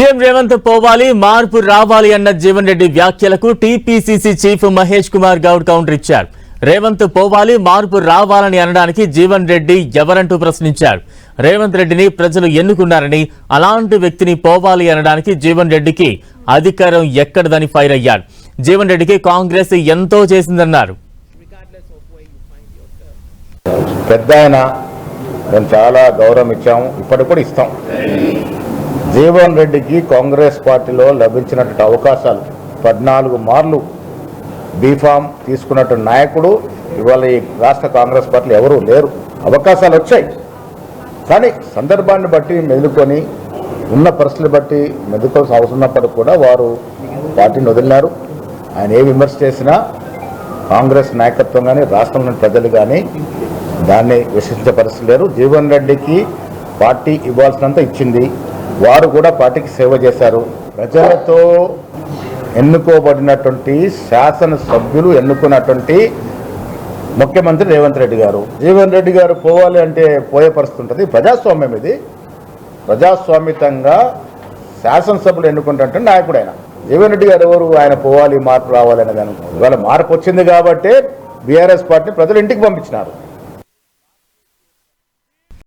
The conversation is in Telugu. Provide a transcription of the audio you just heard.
సీఎం రేవంత్ పోవాలి, మార్పు రావాలి అన్న జీవన్ రెడ్డి వ్యాఖ్యలకు TPCC chief Mahesh Kumar Goud counter ఇచ్చారు. రేవంత్ పోవాలి, మార్పు రావాలని అనడానికి జీవన్ రెడ్డి ఎవరంటూ ప్రశ్నించారు. రేవంత్ రెడ్డిని ప్రజలు ఎన్నుకున్నారని, అలాంటి వ్యక్తిని పోవాలి అనడానికి జీవన్ రెడ్డికి అధికారం ఎక్కడదని ఫైర్ అయ్యారు. జీవన్ రెడ్డికి కాంగ్రెస్ ఎంతో చేసిందన్నారు. పెద్దాయన మేము చాలా గౌరవం ఇచ్చాము, ఇప్పటికి కూడా ఇస్తాం. జీవన్ రెడ్డికి కాంగ్రెస్ పార్టీలో లభించినటువంటి అవకాశాలు 14 మార్లు బీఫామ్ తీసుకున్నట్టు నాయకుడు ఇవాళ ఈ రాష్ట్ర కాంగ్రెస్ పార్టీలో ఎవరూ లేరు. అవకాశాలు వచ్చాయి, కానీ సందర్భాన్ని బట్టి మెదులుకొని ఉన్న పరిస్థితులు బట్టి మెదుకోవాల్సిన అవసరం ఉన్నప్పటికీ కూడా వారు పార్టీని వదిలినారు. ఆయన ఏ విమర్శ చేసినా కాంగ్రెస్ నాయకత్వం కానీ రాష్ట్రంలోని ప్రజలు కానీ దాన్ని విశ్వసించే పరిస్థితి లేరు. జీవన్ రెడ్డికి పార్టీ ఇవ్వాల్సినంత ఇచ్చింది, వారు కూడా పార్టీకి సేవ చేశారు. ప్రజలతో ఎన్నుకోబడినటువంటి శాసనసభ్యులు ఎన్నుకున్నటువంటి ముఖ్యమంత్రి రేవంత్ రెడ్డి గారు. జీవన్ రెడ్డి గారు పోవాలి అంటే పోయే పరిస్థితి ఉంటుంది. ప్రజాస్వామ్యం ఇది, ప్రజాస్వామ్యతంగా శాసనసభ్యులు ఎన్నుకున్నటువంటి నాయకుడు ఆయన. జీవన్ రెడ్డి గారు ఎవరు? ఆయన పోవాలి, మార్పు రావాలి అనేది అనుకుంటున్నారు. ఇవాళ మార్పు వచ్చింది కాబట్టి బీఆర్ఎస్ పార్టీ ప్రజలు ఇంటికి పంపించినారు.